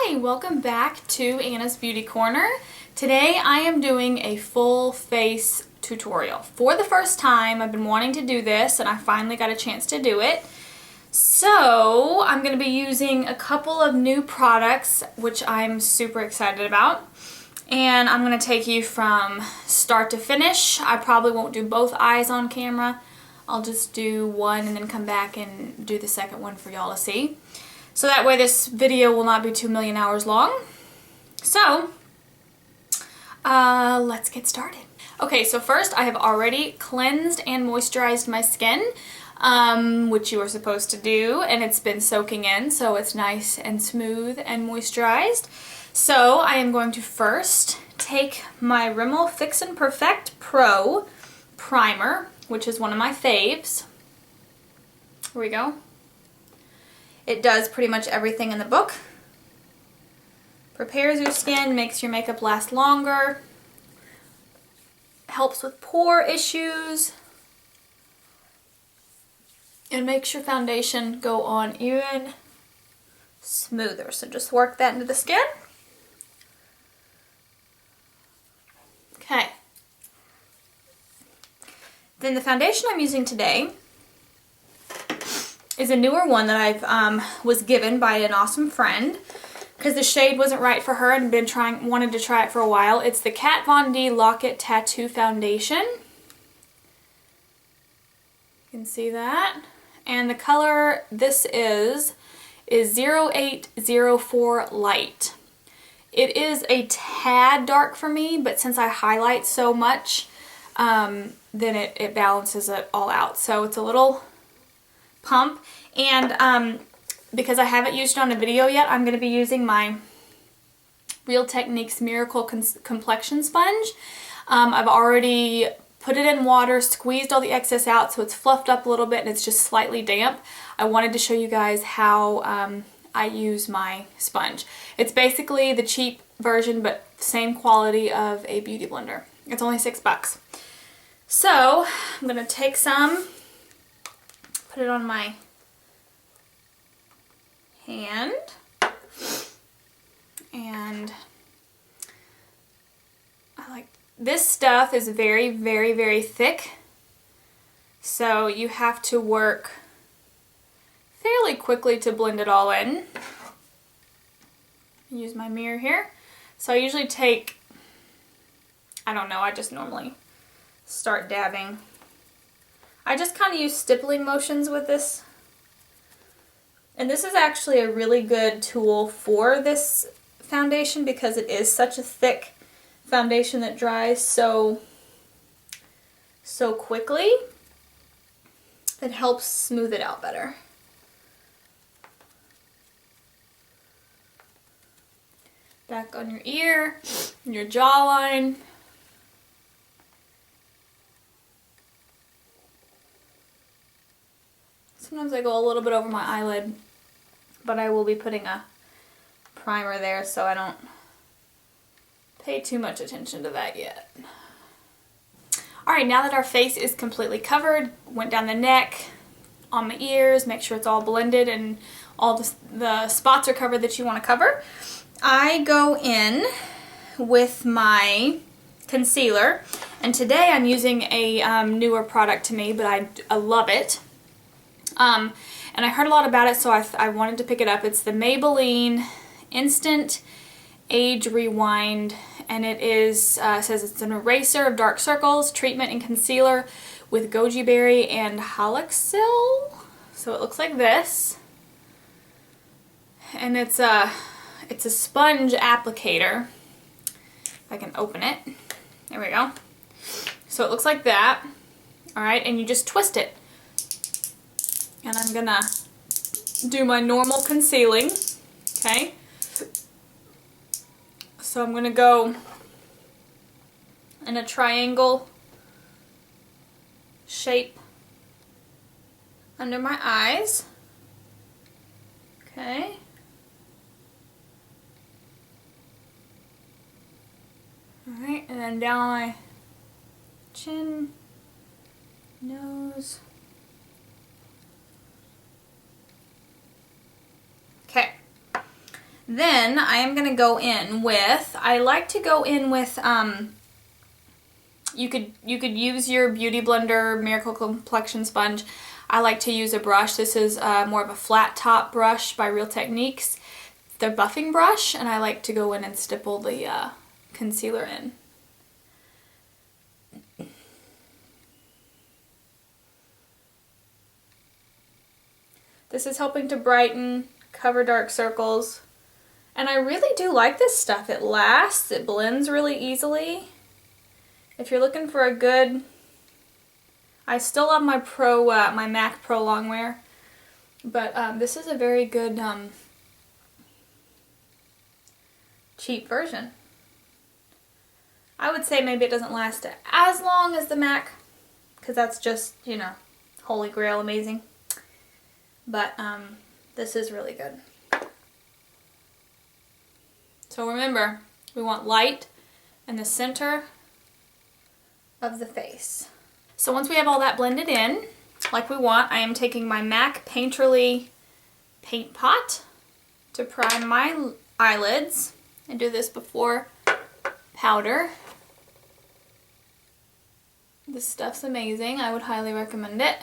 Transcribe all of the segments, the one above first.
Hi, welcome back to Anna's Beauty Corner. Today I am doing a full face tutorial. For the first time, I've been wanting to do this and I finally got a chance to do it. So I'm going to be using a couple of new products which I'm super excited about. And I'm going to take you from start to finish. I probably won't do both eyes on camera. I'll just do one and then come back and do the second one for y'all to see. So that way this video will not be 2 million hours long. So, let's get started. Okay, so first I have already cleansed and moisturized my skin, which you are supposed to do, and it's been soaking in, so it's nice and smooth and moisturized. So I am going to first take my Rimmel Fix and Perfect Pro Primer, which is one of my faves. Here we go. It does pretty much everything in the book. Prepares your skin, makes your makeup last longer, helps with pore issues, and makes your foundation go on even smoother. So just work that into the skin. Okay. Then the foundation I'm using today is a newer one that I've was given by an awesome friend because the shade wasn't right for her and wanted to try it for a while. It's the Kat Von D Lock-It Tattoo Foundation. You can see that. And the color this is 0804 Light. It is a tad dark for me, but since I highlight so much, then it balances it all out. So it's a little pump, and because I haven't used it on a video yet, I'm going to be using my Real Techniques Miracle Complexion Sponge. I've already put it in water, squeezed all the excess out, so it's fluffed up a little bit and it's just slightly damp. I wanted to show you guys how I use my sponge. It's basically the cheap version, but same quality of a beauty blender. It's only $6. So I'm going to take some, put it on my hand, and I like this stuff is very, very, very thick, so you have to work fairly quickly to blend it all in. Use my mirror here. So I usually take, I don't know, I just normally start dabbing. I just kind of use stippling motions with this. And this is actually a really good tool for this foundation because it is such a thick foundation that dries so quickly. It helps smooth it out better. Back on your ear, your jawline. Sometimes I go a little bit over my eyelid, but I will be putting a primer there so I don't pay too much attention to that yet. Alright, now that our face is completely covered, went down the neck, on my ears, make sure it's all blended and all the spots are covered that you want to cover, I go in with my concealer, and today I'm using a newer product to me, but I love it. And I heard a lot about it, so I wanted to pick it up. It's the Maybelline Instant Age Rewind, and it is says it's an eraser of dark circles, treatment and concealer with goji berry and hyaluxyl. So it looks like this, and it's a sponge applicator. If I can open it, there we go. So it looks like that. All right, and you just twist it. And I'm gonna do my normal concealing, okay? So I'm gonna go in a triangle shape under my eyes, okay? Alright, and then down my chin, nose. Then I am going to go in with, I like to go in with, you could use your Beauty Blender Miracle Complexion sponge. I like to use a brush. This is more of a flat top brush by Real Techniques. Their buffing brush, and I like to go in and stipple the concealer in. This is helping to brighten, cover dark circles. And I really do like this stuff. It lasts, it blends really easily. If you're looking for a good, I still love my my MAC Pro Longwear, but this is a very good cheap version. I would say maybe it doesn't last as long as the MAC, because that's just, you know, holy grail amazing. But this is really good. So remember, we want light in the center of the face. So once we have all that blended in, like we want, I am taking my MAC Painterly paint pot to prime my eyelids. I do this before powder. This stuff's amazing. I would highly recommend it.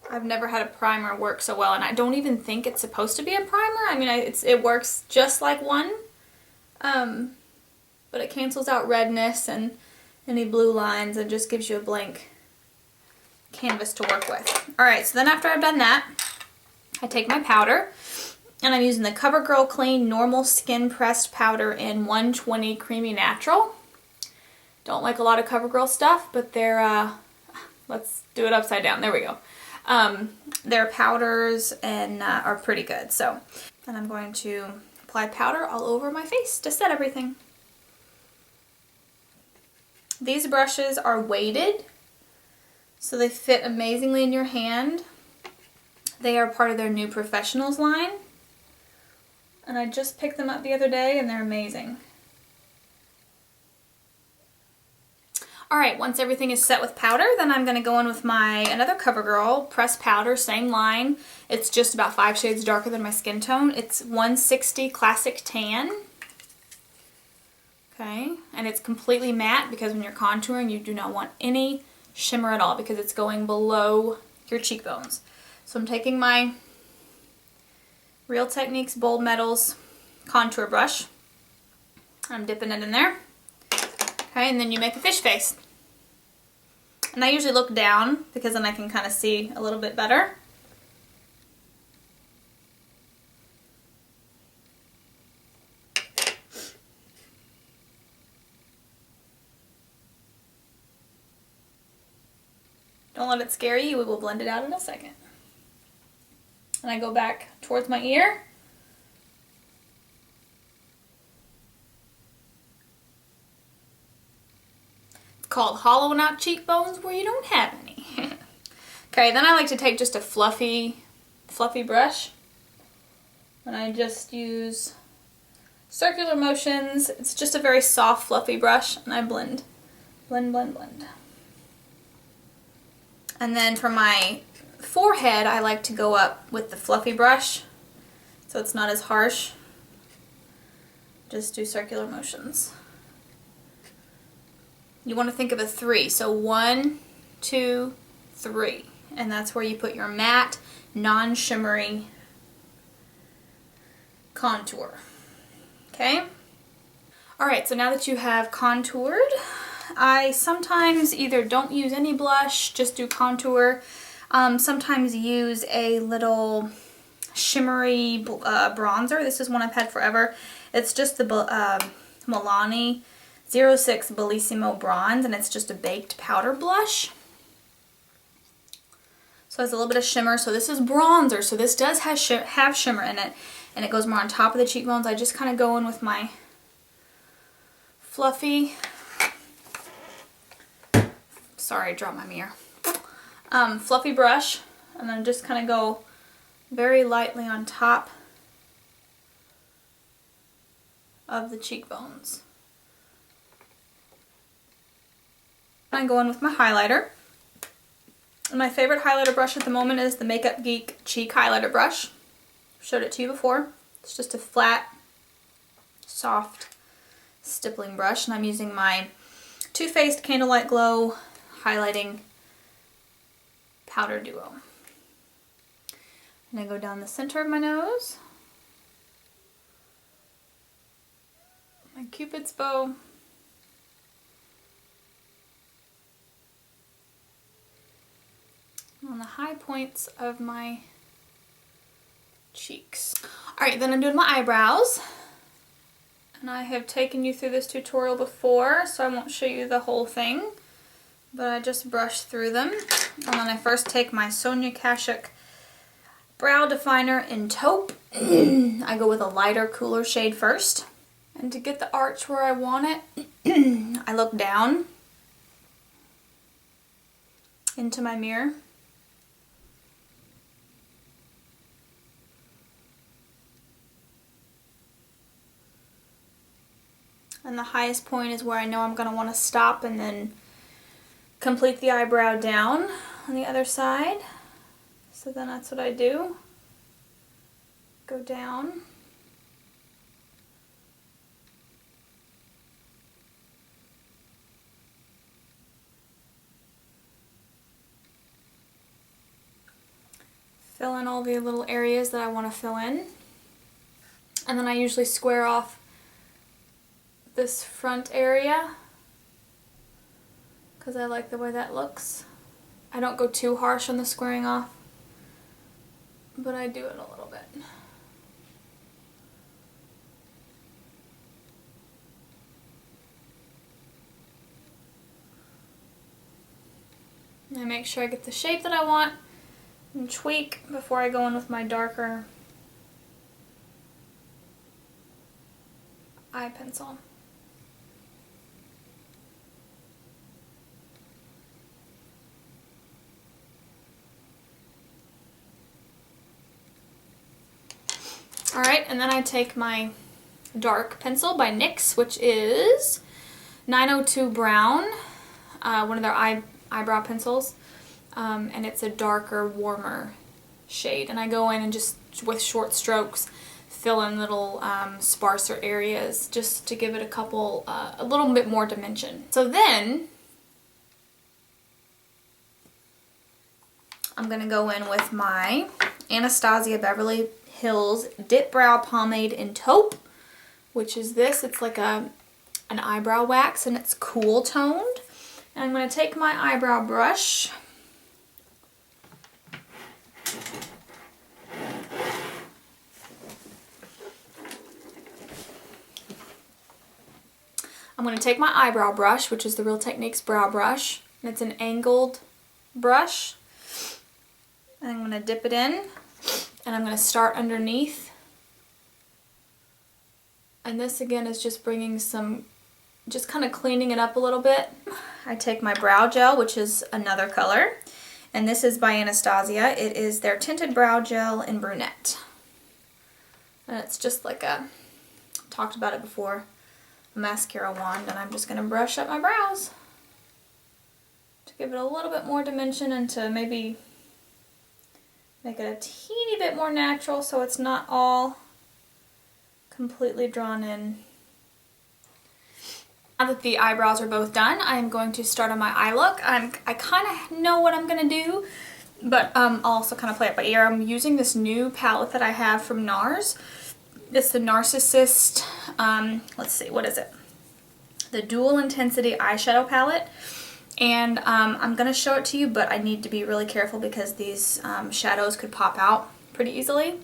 I've never had a primer work so well, and I don't even think it's supposed to be a primer. I mean, it works just like one, but it cancels out redness and any blue lines and just gives you a blank canvas to work with. Alright, so then after I've done that, I take my powder, and I'm using the CoverGirl Clean Normal Skin Pressed Powder in 120 Creamy Natural. Don't like a lot of CoverGirl stuff, but they're, let's do it upside down. There we go. Their powders and are pretty good. So then I'm going to apply powder all over my face to set everything. These brushes are weighted, so they fit amazingly in your hand. They are part of their new Professionals line, and I just picked them up the other day and they're amazing. Alright, once everything is set with powder, then I'm going to go in with my another CoverGirl pressed powder, same line. It's just about 5 shades darker than my skin tone. It's 160 Classic Tan. Okay, and it's completely matte because when you're contouring you do not want any shimmer at all because it's going below your cheekbones. So I'm taking my Real Techniques Bold Metals contour brush. I'm dipping it in there. Okay, and then you make a fish face. And I usually look down because then I can kind of see a little bit better. Don't let it scare you, we will blend it out in a second. And I go back towards my ear. Called hollowing out cheekbones where you don't have any. Okay, then I like to take just a fluffy brush, and I just use circular motions. It's just a very soft, fluffy brush, and I blend. And then for my forehead, I like to go up with the fluffy brush, so it's not as harsh. Just do circular motions. You want to think of a 3, so 1, 2, 3, and that's where you put your matte, non-shimmery contour. Okay? Alright, so now that you have contoured, I sometimes either don't use any blush, just do contour, sometimes use a little shimmery bronzer. This is one I've had forever. It's just the Milani 06 Bellissimo Bronze, and it's just a baked powder blush. So it has a little bit of shimmer. So this is bronzer, so this does have shimmer in it, and it goes more on top of the cheekbones. I just kind of go in with my fluffy, sorry, I dropped my mirror, fluffy brush, and then just kind of go very lightly on top of the cheekbones. I go in with my highlighter. And my favorite highlighter brush at the moment is the Makeup Geek Cheek Highlighter Brush. showed it to you before. It's just a flat, soft stippling brush, and I'm using my Too Faced Candlelight Glow Highlighting Powder Duo. And I go down the center of my nose. My Cupid's bow. On the high points of my cheeks. Alright, then I'm doing my eyebrows. And I have taken you through this tutorial before, so I won't show you the whole thing. But I just brush through them. And then I first take my Sonia Kashuk Brow Definer in Taupe. I go with a lighter, cooler shade first. And to get the arch where I want it, I look down into my mirror. And the highest point is where I know I'm going to want to stop and then complete the eyebrow down on the other side. So then that's what I do. Go down. Fill in all the little areas that I want to fill in. And then I usually square off this front area because I like the way that looks. I don't go too harsh on the squaring off, but I do it a little bit. And I make sure I get the shape that I want and tweak before I go in with my darker eye pencil. Alright, and then I take my dark pencil by NYX, which is 902 Brown, one of their eyebrow pencils, and it's a darker, warmer shade. And I go in and just, with short strokes, fill in little sparser areas just to give it a little bit more dimension. So then, I'm going to go in with my Anastasia Beverly Hills DipBrow Pomade in Taupe, which is this. It's like an eyebrow wax and it's cool toned. And I'm going to take my eyebrow brush which is the Real Techniques brow brush, and it's an angled brush. And I'm going to dip it in. And I'm going to start underneath. And this again is just bringing just kind of cleaning it up a little bit. I take my brow gel, which is another color. And this is by Anastasia. It is their Tinted Brow Gel in Brunette. And it's just like talked about it before, a mascara wand. And I'm just going to brush up my brows to give it a little bit more dimension and to maybe make it a teeny bit more natural so it's not all completely drawn in. Now that the eyebrows are both done, I am going to start on my eye look. I kind of know what I'm going to do, but I'll also kind of play it by ear. I'm using this new palette that I have from NARS. It's the Narcissist, let's see, what is it? The Dual Intensity Eyeshadow Palette. And I'm going to show it to you, but I need to be really careful because these shadows could pop out pretty easily.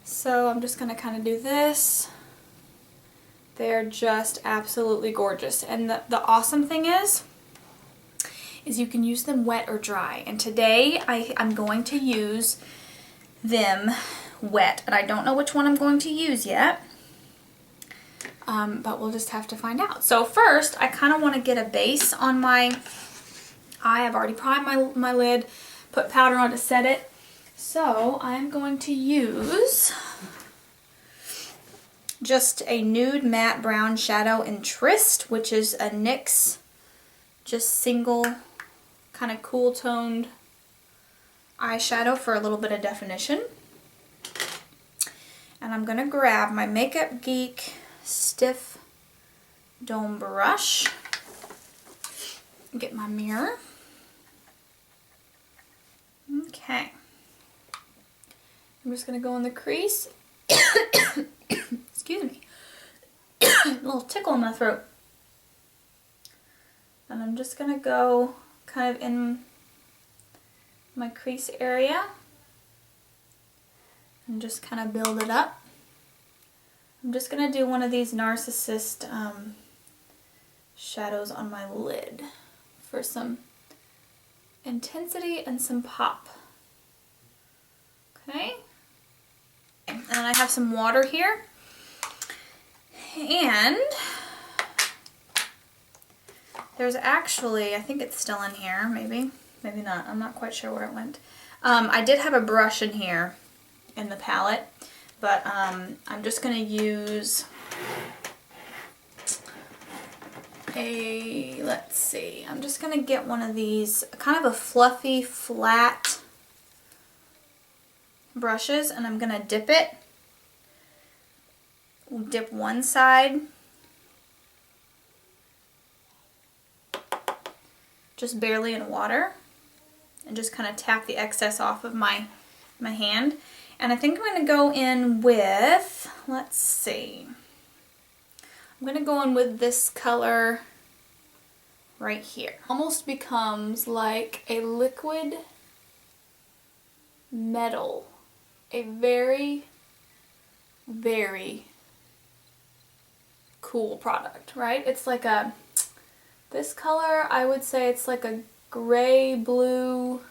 So I'm just going to kind of do this. They're just absolutely gorgeous. And the awesome thing is you can use them wet or dry. And today I'm going to use them wet. And I don't know which one I'm going to use yet. But we'll just have to find out. So first, I kind of want to get a base on my eye. I've already primed my lid, put powder on to set it. So I'm going to use just a nude matte brown shadow in Tryst, which is a NYX, just single kind of cool toned eyeshadow for a little bit of definition. And I'm going to grab my Makeup Geek stiff dome brush, get my mirror. Okay. I'm just going to go in the crease. Excuse me. A little tickle in my throat. And I'm just going to go kind of in my crease area and just kind of build it up. I'm just going to do one of these Narcissist shadows on my lid for some intensity and some pop. Okay. And I have some water here. And there's actually, I think it's still in here, maybe not. I'm not quite sure where it went. I did have a brush in here in the palette, but I'm just going to use let's see, I'm just going to get one of these, kind of a fluffy, flat brushes, and I'm going to dip it. Dip one side, just barely in water, and just kind of tap the excess off of my hand. And I think I'm going to go in with, let's see, I'm going to go in with this color right here. Almost becomes like a liquid metal. A very, very cool product, right? It's like this color, I would say it's like a gray blue,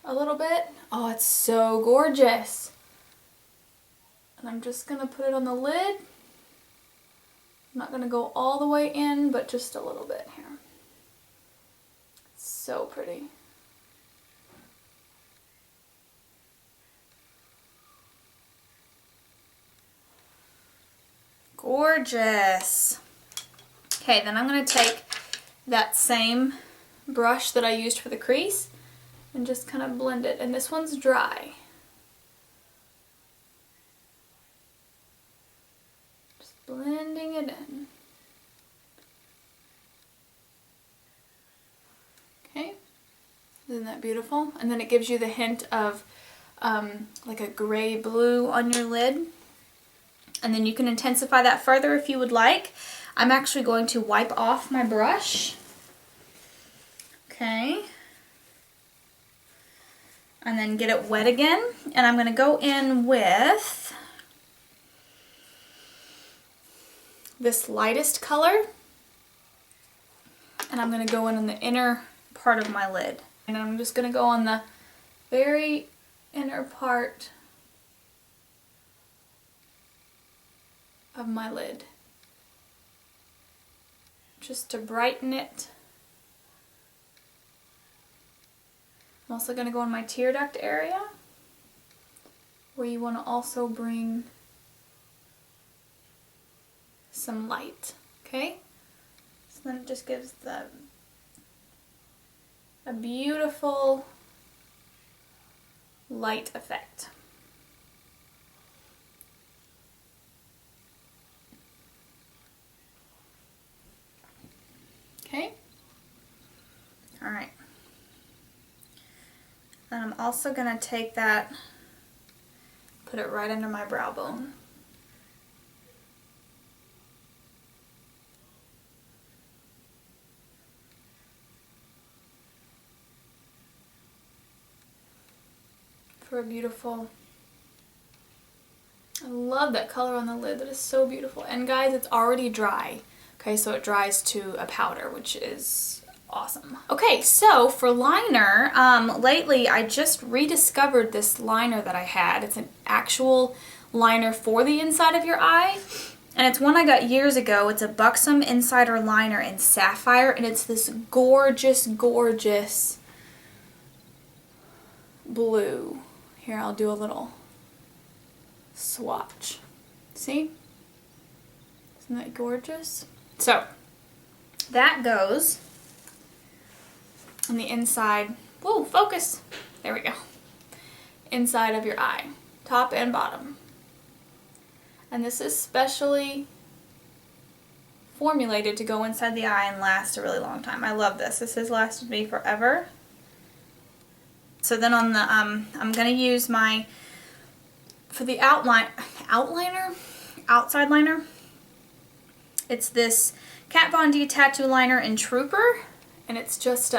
a little bit. Oh, it's so gorgeous. And I'm just going to put it on the lid. I'm not going to go all the way in, but just a little bit here. So pretty. Gorgeous. Okay, then I'm going to take that same brush that I used for the crease and just kind of blend it. And this one's dry. Just blending it in. Okay, isn't that beautiful? And then it gives you the hint of like a gray blue on your lid. And then you can intensify that further if you would like. I'm actually going to wipe off my brush. Okay. And then get it wet again. And I'm going to go in with this lightest color. And I'm going to go in the inner part of my lid. And I'm just going to go on the very inner part of my lid, just to brighten it. I'm also going to go in my tear duct area, where you want to also bring some light, okay? So then it just gives a beautiful light effect. Okay. All right. Then I'm also going to take that, put it right under my brow bone. For a beautiful, I love that color on the lid. That is so beautiful. And guys, it's already dry. Okay, so it dries to a powder, which is awesome. Okay, so for liner, lately I just rediscovered this liner that I had. It's an actual liner for the inside of your eye, and it's one I got years ago. It's a Buxom Insider Liner in Sapphire, and it's this gorgeous, gorgeous blue. Here, I'll do a little swatch. See? Isn't that gorgeous? So, that goes on the inside, whoa, focus, there we go, inside of your eye. top and bottom. And this is specially formulated to go inside the eye and last a really long time. I love this. This has lasted me forever. So then on the, I'm going to use my, for the outside liner, it's this Kat Von D Tattoo Liner in Trooper, and it's just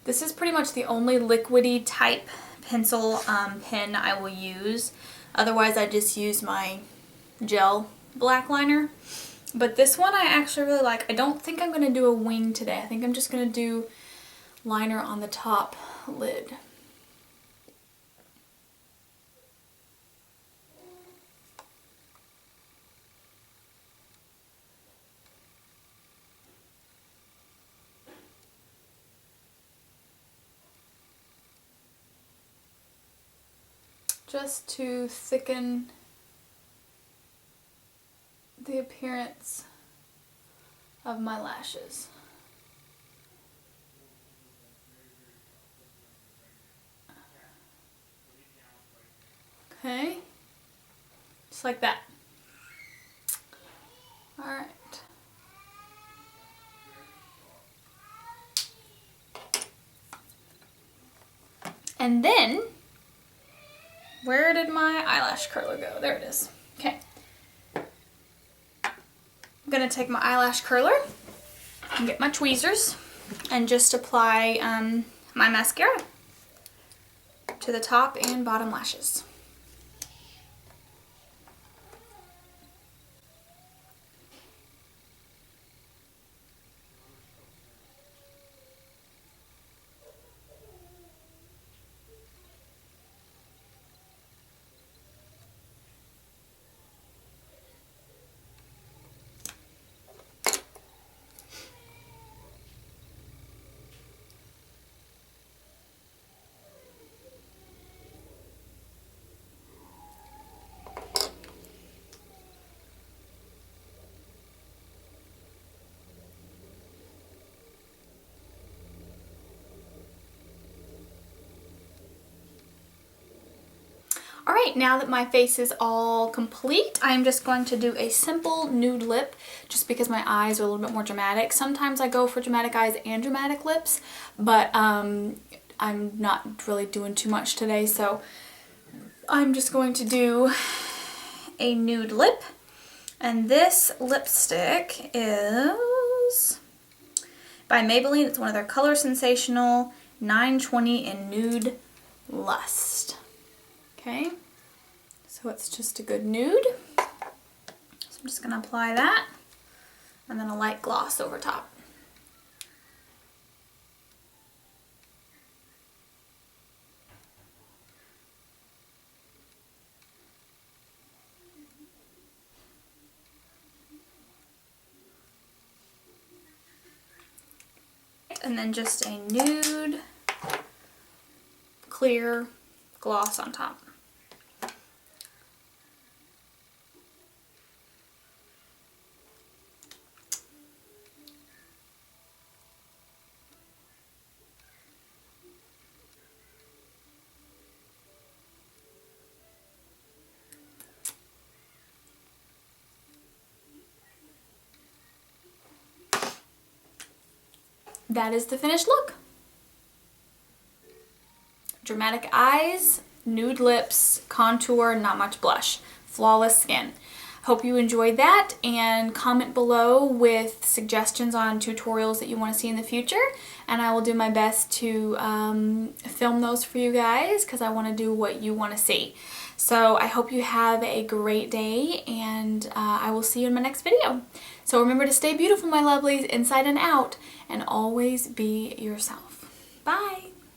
this is pretty much the only liquidy type pencil pen I will use. Otherwise I just use my gel black liner. But this one I actually really like. I don't think I'm going to do a wing today. I think I'm just going to do liner on the top lid. Just to thicken the appearance of my lashes. Okay, just like that. All right. And then, where did my eyelash curler go? There it is. Okay. I'm going to take my eyelash curler and get my tweezers and just apply my mascara to the top and bottom lashes. Alright, now that my face is all complete, I'm just going to do a simple nude lip just because my eyes are a little bit more dramatic. Sometimes I go for dramatic eyes and dramatic lips, but I'm not really doing too much today, so I'm just going to do a nude lip. And this lipstick is by Maybelline. It's one of their Color Sensational 920 in Nude Lust. Okay, so it's just a good nude. So I'm just going to apply that and then a light gloss over top. And then just a nude clear gloss on top. That is the finished look. Dramatic eyes, nude lips, contour, not much blush, flawless skin. Hope you enjoyed that, and comment below with suggestions on tutorials that you want to see in the future, and I will do my best to film those for you guys because I want to do what you want to see. So I hope you have a great day, and I will see you in my next video. So remember to stay beautiful, my lovelies, inside and out, and always be yourself. Bye!